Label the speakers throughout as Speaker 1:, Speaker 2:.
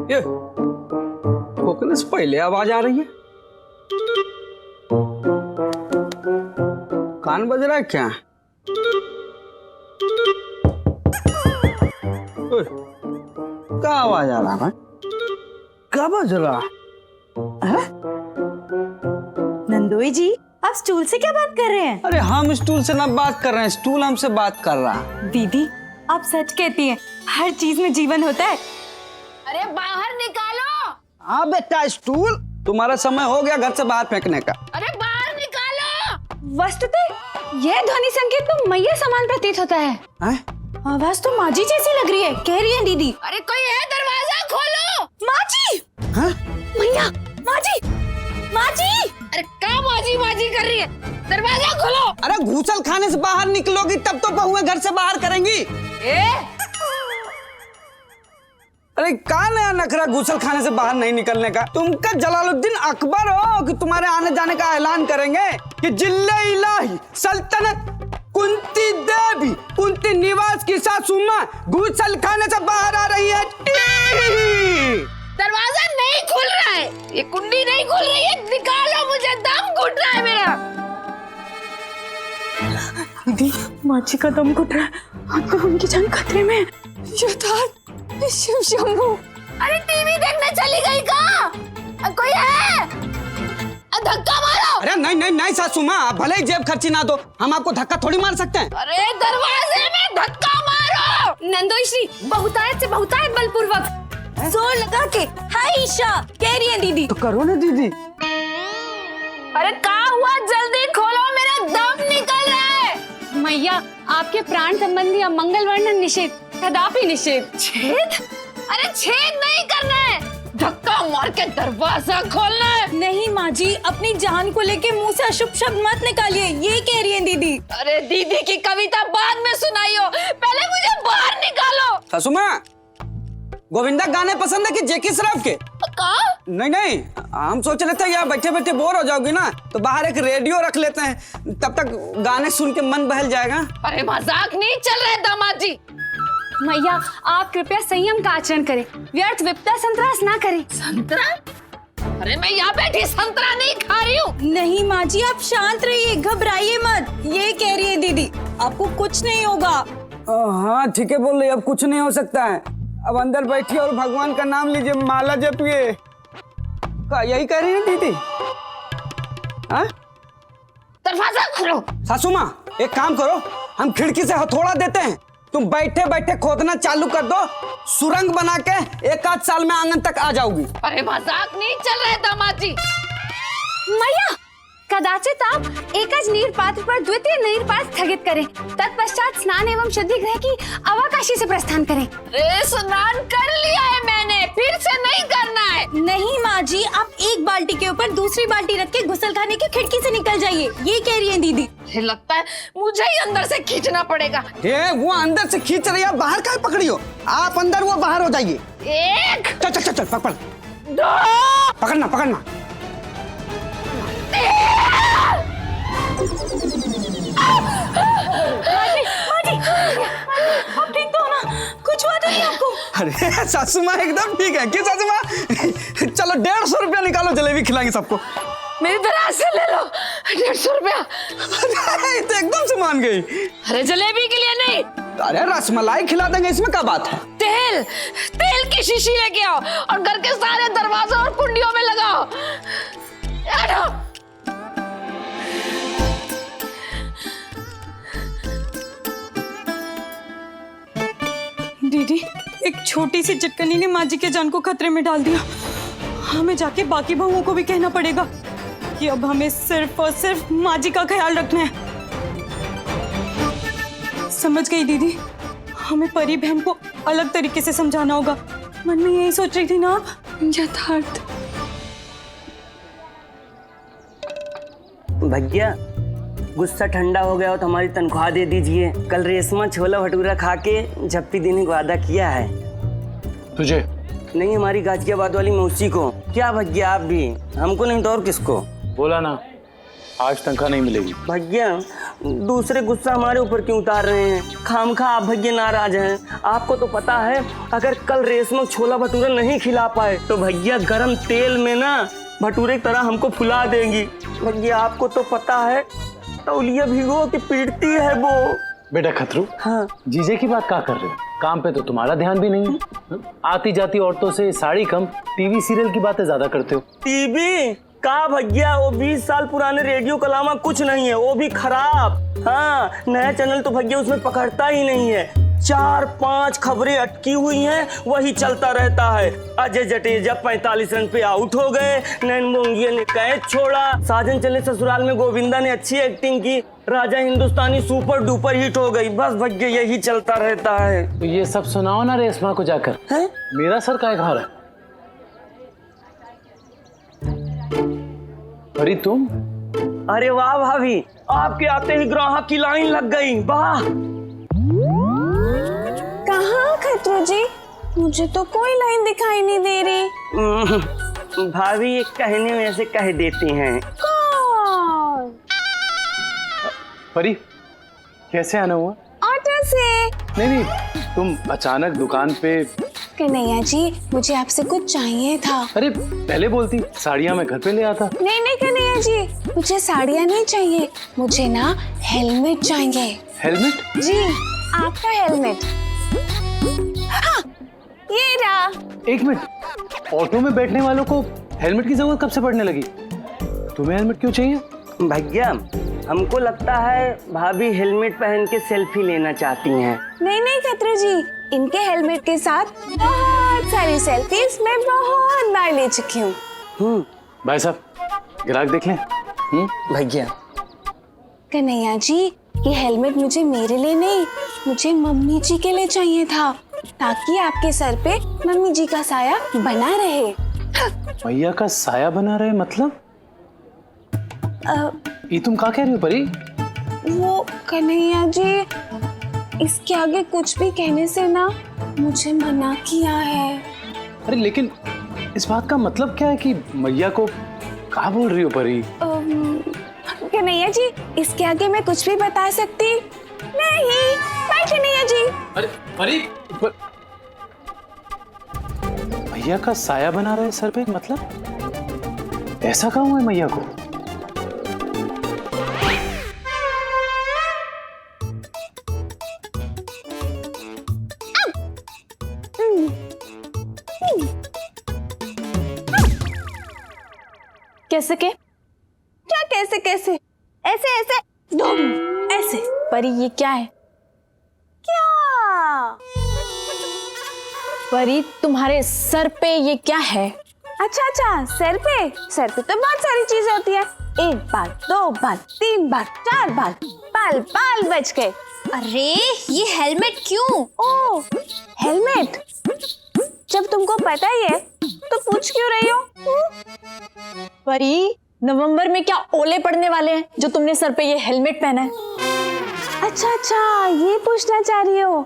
Speaker 1: ये ठोकने से पहले आवाज आ रही है। कान बज रहा है क्या? क्या आवाज आ रहा है? क्या बज रहा है?
Speaker 2: नंदोई जी, आप स्टूल से क्या बात कर रहे हैं?
Speaker 1: अरे हम स्टूल से ना बात कर रहे हैं, स्टूल हमसे बात कर रहा।
Speaker 2: दीदी, आप सच कहती हैं, हर चीज में जीवन होता है।
Speaker 3: अरे बाहर निकालो।
Speaker 1: हाँ बेटा, स्टूल तुम्हारा समय हो गया घर से बाहर फेंकने का।
Speaker 3: अरे बाहर निकालो।
Speaker 2: वस्तुतः यह ध्वनि संकेत तो मैया समान प्रतीत होता है। आवाज तो माँ जी जैसी लग रही है, कह रही है दीदी।
Speaker 3: अरे कोई है, दरवाजा खोलो।
Speaker 2: माँ जी, मैया, माँ जी, माँ जी।
Speaker 3: अरे क्या माजी कर रही है? दरवाजा खोलो।
Speaker 1: अरे घूसल खाने से बाहर निकलोगी तब तो बहुएं घर से बाहर करेंगी। अरे कहाँ नया नखरा घूसल खाने से बाहर नहीं निकलने का? तुम क्या जलालुद्दीन अकबर हो कि तुम्हारे आने जाने का ऐलान करेंगे कि जिल्ले इलाही सल्तनत कुंती देवी कुंती निवास की सासू मां घूसल खाने से बाहर आ रही है।
Speaker 3: दरवाजा नहीं खुल रहा है, ये कुंडी नहीं खुल रही है, निकालो, मुझे दम घुट रहा है मेरा।
Speaker 2: दीदी, माँ जी का दम घुट रहा है और उनकी जान खतरे में है। शिव शंभू।
Speaker 3: अरे टीवी देखने चली गई का? कोई है? धक्का मारो।
Speaker 1: अरे नहीं नहीं नहीं सासू मां, आप भले ही जेब खर्ची ना दो, हम आपको धक्का थोड़ी मार सकते हैं।
Speaker 3: अरे दरवाजे में धक्का मारो।
Speaker 2: नंदोई श्री बहुतायत से बहुतायत बलपूर्वक जोर लगा के हाय ईशा कह रही है दीदी।
Speaker 1: तो करो ना दीदी।
Speaker 3: अरे क्या हुआ, जल्दी खोलो, मेरा दम निकल रहा है।
Speaker 2: मैया, आपके प्राण संबंधी अमंगल वर्णन निषेध, कदापि निषेध।
Speaker 3: छेद? अरे छेद नहीं करना है, धक्का मार के दरवाजा खोलना है।
Speaker 2: नहीं माँ जी, अपनी जान को लेके मुंह से अशुभ शब्द मत निकालिए, ये कह रही है दीदी।
Speaker 3: अरे दीदी की कविता बाद में सुनाइयो, पहले मुझे बाहर निकालो।
Speaker 1: सासू मां, गोविंदा गाने पसंद है कि जेकी श्रॉफ के? नहीं नहीं, हम सोच रहे थे यहाँ बैठे बैठे बोर हो जाओगी ना, तो बाहर एक रेडियो रख लेते हैं, तब तक गाने सुन के मन बहल जाएगा।
Speaker 3: अरे मजाक नहीं चल रहा है दामाद जी।
Speaker 2: मैया, आप कृपया संयम का आचरण करें, व्यर्थ विपदा संतरास ना करें।
Speaker 3: संतरा? अरे मैं यहाँ बैठी संतरा नहीं खा रही हूँ।
Speaker 2: नहीं माँ जी, आप शांत रहिए, घबराइए मत, ये कह रही है दीदी, आपको कुछ नहीं होगा।
Speaker 1: हाँ ठीक है बोल रही, अब कुछ नहीं हो सकता है। अब अंदर बैठिए और भगवान का नाम लीजिए, माला जपिए। क्या यही कह रही है दीदी? हाँ?
Speaker 3: दरवाजा खोलो।
Speaker 1: सासू माँ, एक काम करो, हम खिड़की से हथौड़ा देते हैं, तुम बैठे बैठे खोदना चालू कर दो, सुरंग बना के 1 आध साल में आंगन तक आ जाओगी।
Speaker 3: अरे मजाक नहीं चल रहा है दामाद जी।
Speaker 2: मैया, कदाचित आप एकज नीर पात्र पर द्वितीय नीर पात्र स्थगित करें, तत्पश्चात स्नान एवं शुद्धि गृह की अवकाशी से प्रस्थान करें।
Speaker 3: अरे स्नान कर लिया है मैंने, फिर से नहीं करना है।
Speaker 2: नहीं माँ जी, आप एक बाल्टी के ऊपर दूसरी बाल्टी रख के गुसलखाने की खिड़की से निकल जाइए, ये कह रही है दीदी।
Speaker 3: लगता है मुझे ही अंदर से खींचना पड़ेगा।
Speaker 1: वो अंदर से खींच रही है, बाहर का पकड़ी हो आप, अंदर वो बाहर हो जाइए।
Speaker 3: एक,
Speaker 1: चल चल चल चल, पकड़,
Speaker 3: दो,
Speaker 1: पकड़ना पकड़ना।
Speaker 2: आप ठीक तो हो ना? कुछ हुआ तो नहीं आपको?
Speaker 1: अरे सासू माँ एकदम ठीक है। क्यों सासू माँ? चलो 150 रुपया निकालो, जलेबी खिलाएंगे सबको।
Speaker 3: मेरी दराज से ले लो 150 रुपया।
Speaker 1: अरे तो एकदम से मान गई।
Speaker 3: अरे जलेबी के लिए नहीं,
Speaker 1: अरे रसमलाई खिला देंगे, इसमें क्या बात है?
Speaker 3: तेल तेल की शीशी लेके आओ और घर के सारे दरवाजों और कुंडियों में लगाओ।
Speaker 2: दीदी, एक छोटी सी चटकनी ने माँ जी के जान को खतरे में डाल दिया। हमें जाके बाकी बहुओं को भी कहना पड़ेगा कि अब हमें सिर्फ और सिर्फ माँ जी का ख्याल रखना है। समझ गई दीदी, हमें परी बहन को अलग तरीके से समझाना होगा। मन में यही सोच रही थी ना आप? यथार्थ।
Speaker 4: भैया, गुस्सा ठंडा हो गया हो तो हमारी तनख्वाह दे दीजिए। कल रेशमा छोला भटूरा खा के झप्पी देने को वादा किया है।
Speaker 5: तुझे?
Speaker 4: नहीं, हमारी गाजियाबाद वाली मौसी को। क्या भैया, आप भी? हमको नहीं तो और किसको?
Speaker 5: बोला ना, आज तनख्वाह नहीं मिलेगी।
Speaker 4: भैया दूसरे गुस्सा हमारे ऊपर क्यों उतार रहे हैं? खामखा आप भैया नाराज हैं। आपको तो पता है अगर कल रेशमा छोला भटूरा नहीं खिला पाए तो भैया गरम तेल में ना भटूरे की तरह हमको फुला देंगी। भैया आपको तो पता है तौलिया भिगो के पीटती है वो।
Speaker 5: बेटा खतरू,
Speaker 4: हाँ
Speaker 5: जीजे की बात क्या कर रहे हो? काम पे तो तुम्हारा ध्यान भी नहीं है। आती जाती औरतों से साड़ी कम, टीवी सीरियल की बातें ज्यादा करते हो।
Speaker 4: टीवी का भैया वो 20 साल पुराने रेडियो के अलावा कुछ नहीं है, वो भी खराब। हाँ नया चैनल तो भैया उसमें पकड़ता ही नहीं है। 4-5 खबरें अटकी हुई हैं, वही चलता रहता है। अजय जडेजा 45 रन पे आउट हो गए, नैन मोंगिया ने कैच छोड़ा, साजन चले ससुराल में गोविंदा ने अच्छी एक्टिंग की, Raja Hindustani super duper hit हो गई। बस भैया यही चलता रहता है।
Speaker 5: तो ये सब सुनाओ ना रेशमा को जाकर।
Speaker 4: है?
Speaker 5: मेरा सर काय खा रहा है? अरे तुम?
Speaker 4: अरे वाह भाभी, आपके आते ही ग्राहक की लाइन लग गई। वाह
Speaker 3: कहाँ खतरू जी, मुझे तो कोई लाइन दिखाई नहीं दे रही।
Speaker 4: भाभी ये कहने में ऐसे कह देती हैं।
Speaker 3: कौन?
Speaker 5: परी, कैसे आना हुआ?
Speaker 3: ऑटो से।
Speaker 5: नहीं, तुम अचानक दुकान पे।
Speaker 3: कन्हैया जी मुझे आपसे कुछ चाहिए था।
Speaker 5: अरे पहले बोलती, साड़ियाँ मैं घर पे ले आता।
Speaker 3: नहीं कन्हैया जी, मुझे साड़ियाँ नहीं चाहिए, मुझे ना हेलमेट चाहिए।
Speaker 5: हेलमेट?
Speaker 3: जी आपका हेलमेट। हाँ, ये रहा।
Speaker 5: एक मिनट, ऑटो में बैठने वालों को हेलमेट की जरूरत कब से पड़ने लगी? तुम्हें हेलमेट क्यों चाहिए?
Speaker 4: भैया हमको लगता है भाभी हेलमेट पहन के सेल्फी लेना चाहती हैं।
Speaker 3: नहीं खतरू जी, इनके हेलमेट के साथ बहुत सारी सेल्फीज मैं बहुत बार ले चुकी हूँ।
Speaker 5: भाई साहब, ग्राहक देख लें।
Speaker 4: भैया
Speaker 3: कन्हैया जी ये हेलमेट मुझे मेरे लिए नहीं, मुझे मम्मी जी के लिए चाहिए था, ताकि आपके सर पे मम्मी जी का साया बना रहे।
Speaker 5: भैया का साया बना रहे मतलब? ये तुम क्या कह रही हो परी?
Speaker 3: वो कन्हैया जी, इसके आगे कुछ भी कहने से ना मुझे मना किया है।
Speaker 5: अरे लेकिन इस बात का मतलब क्या है कि मैया को क्या बोल रही हो परी?
Speaker 3: कन्हैया जी इसके आगे मैं कुछ भी बता सकती नहीं। बाय कन्हैया जी।
Speaker 5: अरे परी, मैया का साया बना रहे सर पे मतलब? ऐसा क्या हुआ है मैया को?
Speaker 3: कैसे के? क्या कैसे कैसे? ऐसे ऐसे ऐसे। परी ये क्या है? क्या? परी तुम्हारे सर पे ये क्या है? अच्छा सर पे तो बहुत सारी चीजें होती है। 1 बाल, 2 बाल, 3 बाल, 4 बाल, बाल बच गए।
Speaker 6: अरे ये हेलमेट क्यों?
Speaker 3: ओ हेलमेट, जब तुमको पता ही है तो पूछ क्यों रही हो?
Speaker 2: परी, नवंबर में क्या ओले पड़ने वाले हैं जो तुमने सर पे ये हेलमेट पहना है?
Speaker 3: अच्छा ये पूछना चाह रही हो?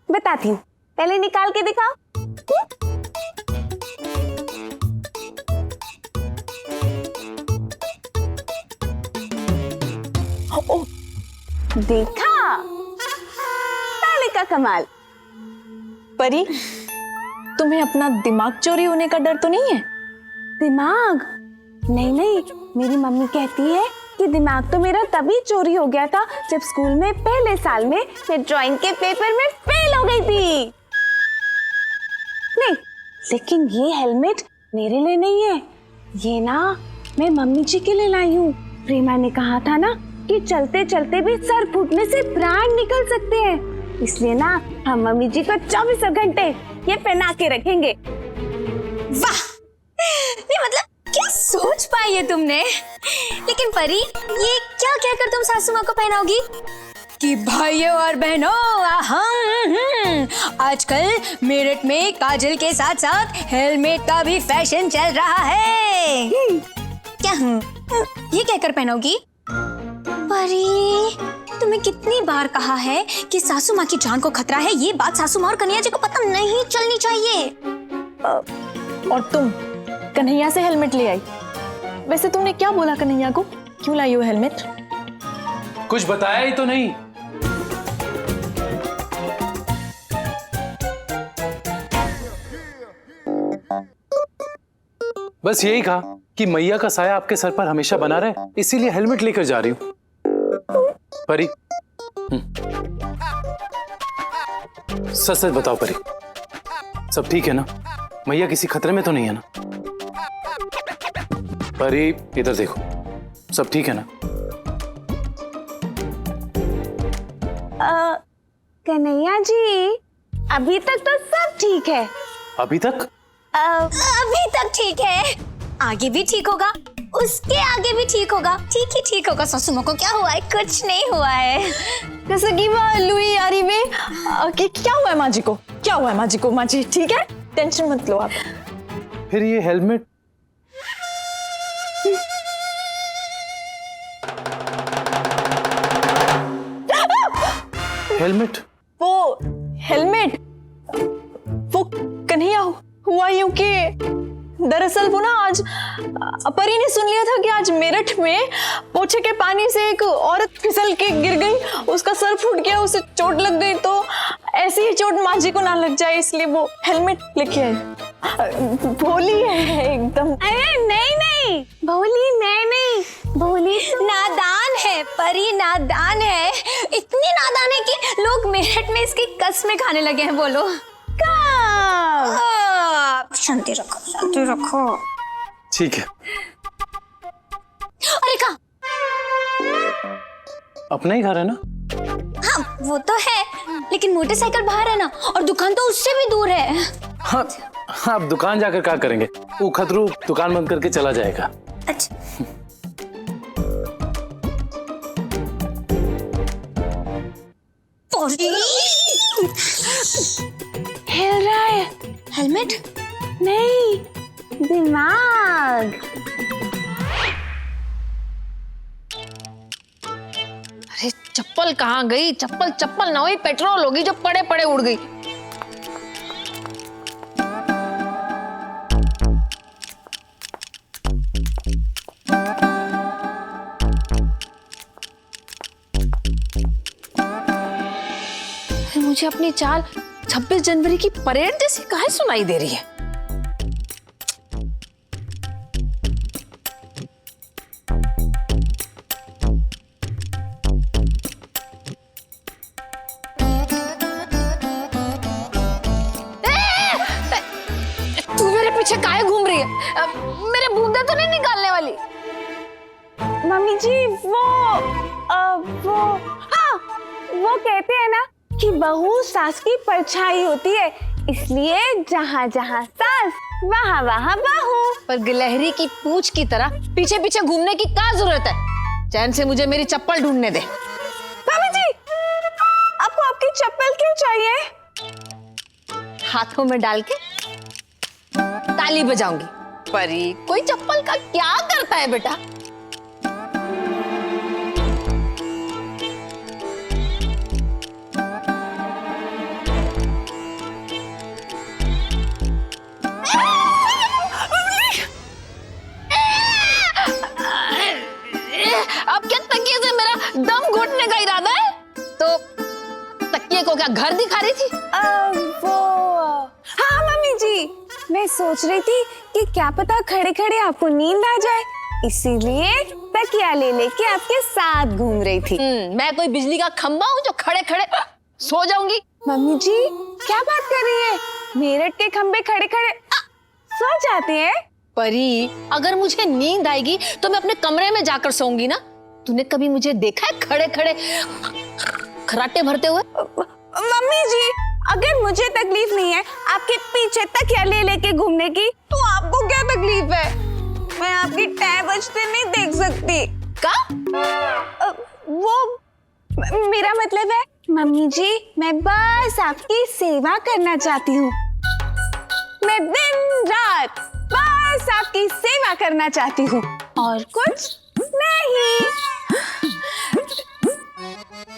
Speaker 3: बताती हूँ, पहले निकाल के दिखाओ। ओ, देखा ताले का कमाल।
Speaker 2: परी, तुम्हें अपना दिमाग चोरी होने का डर तो नहीं है?
Speaker 3: दिमाग? नहीं, मेरी मम्मी कहती है कि दिमाग तो मेरा तभी चोरी हो गया था जब स्कूल में पहले साल में मैं ड्राइंग के पेपर में फेल हो गई थी। नहीं, लेकिन ये हेलमेट मेरे लिए नहीं है, ये ना मैं मम्मी जी के लिए लाई हूँ। प्रेमा ने कहा था ना कि चलते चलते भी सर फूटने से प्राण निकल सकते हैं, इसलिए ना हम मम्मी जी को 24 घंटे ये पहना के रखेंगे।
Speaker 6: वाह, नहीं मतलब क्या सोच पाई है तुमने? लेकिन परी, ये क्या कहकर तुम सासू माँ को पहनाओगी कि भाइयों और बहनों आजकल मेरठ में काजल के साथ साथ हेलमेट का भी फैशन चल रहा है। क्या ये कहकर पहनोगी? परी, तुम्हें कितनी बार कहा है कि सासू माँ की जान को खतरा है, ये बात सासू माँ और कन्हैया जी को पता नहीं चलनी चाहिए।
Speaker 2: और तुम कन्हैया से हेलमेट ले आई। वैसे तुमने क्या बोला कन्हैया को?
Speaker 7: क्यों लाई हो हेलमेट?
Speaker 5: कुछ बताया ही तो नहीं। बस यही कहा कि मैया का साया आपके सर पर हमेशा बना रहे, इसीलिए हेलमेट लेकर जा रही हूं। परी, सच सच बताओ परी, सब ठीक है ना? मैया किसी खतरे में तो नहीं है ना? परी इधर देखो, सब ठीक है ना?
Speaker 3: कन्हैया जी, अभी तक तो सब ठीक है।
Speaker 5: अभी तक?
Speaker 6: अभी तक ठीक है, आगे भी ठीक होगा, उसके आगे भी ठीक होगा, ठीक ही ठीक होगा। ससुमा को क्या हुआ है? कुछ नहीं हुआ है।
Speaker 7: जैसे कि वो लुई यारी में क्या हुआ है माँ जी को? क्या हुआ है माँ जी को? माँ जी ठीक है, टेंशन मत लो आप।
Speaker 5: फिर ये हेलमेट? हेलमेट?
Speaker 7: वो हेलमेट, वो कन्हैया हुआ यूं कि दरअसल वो ना आज परी ने सुन लिया था कि आज मेरठ में पोछे के पानी से एक औरत फिसल के गिर गई, उसका सर फूट गया, उसे चोट लग गई। तो ऐसी ही चोट माँ जी को ना लग जाए इसलिए वो हेलमेट लेके आए। भोली है एकदम।
Speaker 3: अरे नहीं, भोली नहीं, भोली
Speaker 6: नादान है, परी नादान है, इतनी नादान है कि लोग मेरठ में इसकी कसमें खाने लगे हैं। बोलो शांति रखो, शांति रखो।
Speaker 5: ठीक है।
Speaker 6: अरे कहाँ?
Speaker 5: अपना ही घर है ना?
Speaker 6: हाँ वो तो है, लेकिन मोटरसाइकिल बाहर है ना, और दुकान तो उससे भी दूर है।
Speaker 5: हाँ, आप दुकान जाकर क्या करेंगे? वो खतरू दुकान बंद करके चला जाएगा।
Speaker 6: अच्छा
Speaker 3: हिल रहा है।
Speaker 6: हेलमेट
Speaker 3: नहीं, दिमाग।
Speaker 8: अरे चप्पल कहाँ गई? चप्पल चप्पल ना हुई, पेट्रोल होगी जो पड़े पड़े उड़ गई। मुझे अपनी चाल 26 जनवरी की परेड जैसी काहे सुनाई दे रही है? तू मेरे पीछे काहे घूम रही है? मेरे बूंदे तो नहीं निकालने वाली?
Speaker 3: मम्मी जी वो हाँ, वो कहते हैं ना कि बहू सास की परछाई होती है, इसलिए जहाँ जहाँ सास वहाँ वहाँ बहू।
Speaker 8: पर गिलहरी की पूंछ की तरह पीछे पीछे घूमने की क्या जरूरत है? चैन से मुझे मेरी चप्पल ढूंढने दे।
Speaker 3: मम्मी जी, आपको आपकी चप्पल क्यों चाहिए?
Speaker 8: हाथों में डाल के ताली बजाऊंगी। परी कोई चप्पल का क्या करता है बेटा? अब क्या तकिए से मेरा दम घुटने का इरादा है? तो तकिए को क्या घर दिखा रही थी?
Speaker 3: हाँ मम्मी जी, मैं सोच रही थी कि क्या पता खड़े खड़े आपको नींद आ जाए, इसीलिए तकिया ले लेके आपके साथ घूम रही थी।
Speaker 8: मैं कोई बिजली का खंबा हूँ जो खड़े खड़े सो जाऊंगी?
Speaker 3: मम्मी जी क्या बात कर रही है? मेरठ के खंबे खड़े खड़े सो जाते हैं?
Speaker 8: परी अगर मुझे नींद आएगी तो मैं अपने कमरे में जाकर सोऊंगी ना। तूने कभी मुझे देखा है खड़े खड़े खराटे भरते हुए?
Speaker 3: मम्मी जी अगर मुझे तकलीफ नहीं है आपके पीछे तकिया ले लेके घूमने की, तो आपको क्या तकलीफ है? मैं आपकी टै बजते नहीं देख सकती।
Speaker 8: का?
Speaker 3: वो मेरा मतलब है मम्मी जी, मैं बस आपकी सेवा करना चाहती हूँ। मैं दिन रात बस आपकी सेवा करना चाहती हूँ और कुछ नहीं।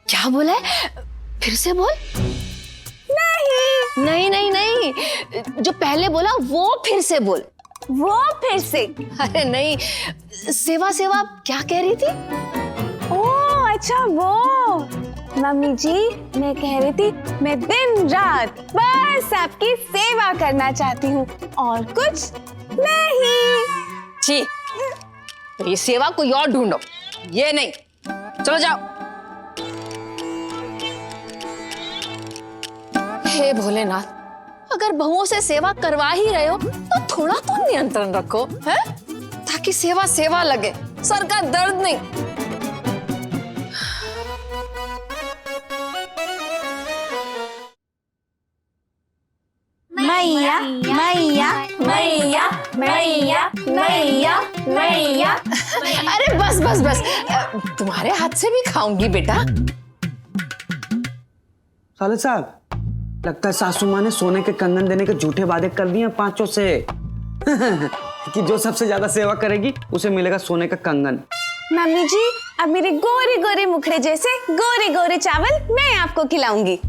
Speaker 8: क्या बोला है? फिर से बोल।
Speaker 3: नहीं
Speaker 8: नहीं नहीं नहीं, जो पहले बोला वो फिर से बोल।
Speaker 3: वो फिर से।
Speaker 8: अरे नहीं, सेवा सेवा क्या कह रही थी?
Speaker 3: ओह अच्छा वो, मम्मी जी मैं कह रही थी मैं दिन रात बस आपकी सेवा करना चाहती हूँ और कुछ नहीं।
Speaker 8: छी, तो ये सेवा कोई और ढूंढो, ये नहीं। चलो जाओ। हे भोलेनाथ, अगर बहुओं से सेवा करवा ही रहे हो तो थोड़ा तो नियंत्रण रखो, है? ताकि सेवा सेवा लगे, सर का दर्द नहीं।
Speaker 3: मैया मैया मैया मैया मैया मैया।
Speaker 8: अरे बस बस बस, तुम्हारे हाथ से भी खाऊंगी बेटा।
Speaker 1: साले साहब, लगता है सासू माँ ने सोने के कंगन देने के झूठे वादे कर दिए 5 से कि जो सबसे ज्यादा सेवा करेगी उसे मिलेगा सोने का कंगन।
Speaker 3: मम्मी जी अब मेरे गोरे गोरे मुखड़े जैसे गोरे गोरे चावल मैं आपको खिलाऊंगी।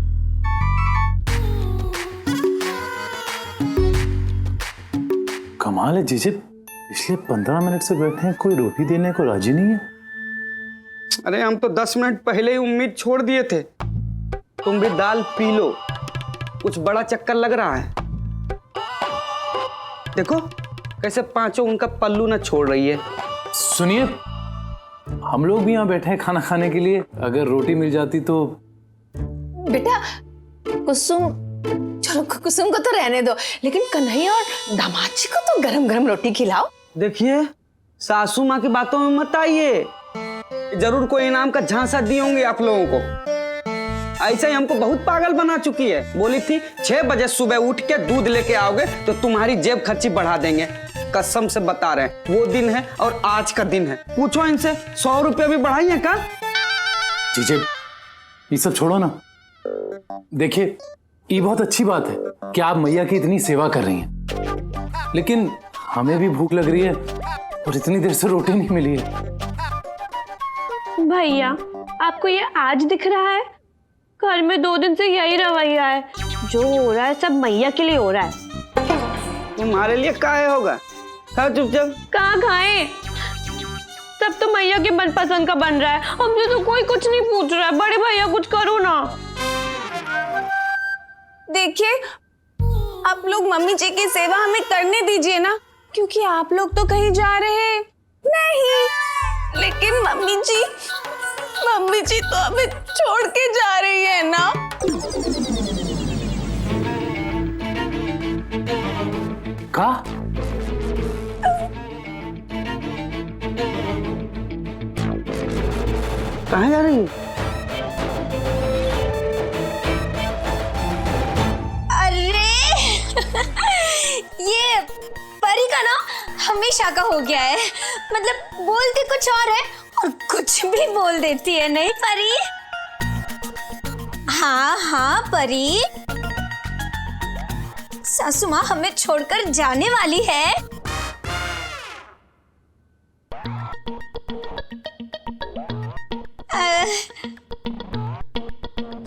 Speaker 5: कमाल है जीजे, पिछले 15 मिनट से बैठे हैं, कोई रोटी देने को राजी नहीं है।
Speaker 1: अरे हम तो 10 मिनट पहले ही उम्मीद छोड़ दिए थे। तुम भी दाल पी लो, कुछ बड़ा चक्कर लग रहा है। देखो कैसे पांचों उनका पल्लू न छोड़ रही है।
Speaker 5: सुनिए, हम लोग भी यहाँ बैठे हैं खाना खाने के लिए, अगर रोटी मिल जाती तो।
Speaker 8: बेटा कुसुम, चलो कुसुम को तो रहने दो, लेकिन कन्हैया और दामाद जी को तो गरम गरम रोटी खिलाओ।
Speaker 1: देखिए सासू माँ की बातों में मत आइए, जरूर कोई इनाम का झांसा दी होंगी आप लोगों को। ऐसा ही हमको बहुत पागल बना चुकी है। बोली थी 6 बजे सुबह उठ के दूध लेके आओगे तो तुम्हारी जेब खर्ची बढ़ा देंगे। कसम से बता रहे हैं, वो दिन है और आज का दिन है। पूछो इनसे, 100 रुपये भी बढ़ाई है क्या?
Speaker 5: जीजे ये सब छोड़ो ना। देखिए ये बहुत अच्छी बात है कि आप मैया की इतनी सेवा कर रही हैं, लेकिन हमें भी भूख लग रही है और इतनी देर से रोटी नहीं मिली है।
Speaker 3: भैया आपको ये आज दिख रहा है? घर में 2 दिन से यही रवैया है, जो हो रहा है सब मैया के लिए हो रहा है।
Speaker 1: तुम्हारे लिए काहे होगा? खाओ चुपचाप।
Speaker 3: कहाँ खाएं? सब तो मैया के मनपसंद का बन रहा है, हमसे तो कोई कुछ नहीं पूछ रहा है। बड़े भैया कुछ करो ना। देखिए आप लोग मम्मी जी की सेवा हमें करने दीजिए ना, क्योंकि आप लोग तो कहीं जा रहे नहीं। लेकिन मम्मी जी तो हमें छोड़ के जा रही है ना।
Speaker 5: का?
Speaker 1: कहाँ जा रही है?
Speaker 6: ये परी का ना हमेशा का हो गया है, मतलब बोलती कुछ और है और कुछ भी बोल देती है। नहीं परी? हाँ हाँ परी, सासू माँ हमें छोड़कर जाने वाली है।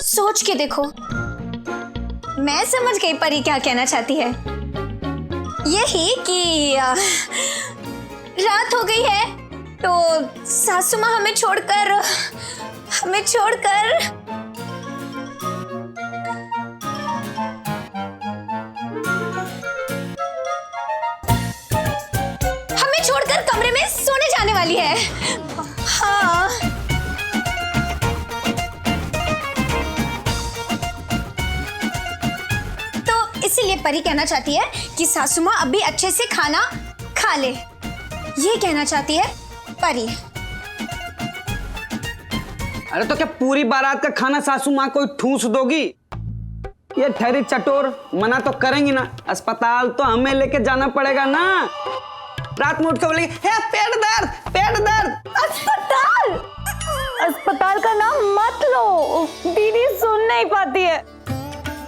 Speaker 6: सोच के देखो, मैं समझ गई परी क्या कहना चाहती है। यही कि रात हो गई है तो सासू माँ हमें छोड़कर कमरे में सोने जाने वाली है। हाँ इसीलिए परी कहना चाहती है कि सासू माँ अभी अच्छे से खाना खा ले, ये कहना चाहती है परी।
Speaker 1: अरे तो क्या पूरी बारात का खाना सासू माँ को ठूस दोगी? ये ठहरी चटोर, मना तो करेंगी ना। अस्पताल तो हमें लेके जाना पड़ेगा ना। रात में उठ के बोलेगी पेट दर्द।
Speaker 3: अस्पताल का नाम मत लो, दीदी सुन नहीं पाती है,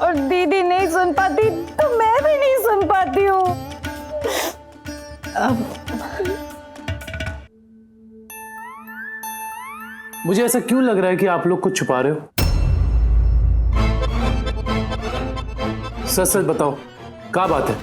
Speaker 3: और दीदी नहीं सुन पाती तो मैं भी नहीं सुन पाती हूँ।
Speaker 5: मुझे ऐसा क्यों लग रहा है कि आप लोग कुछ छुपा रहे हो? सच सच बताओ, क्या बात है?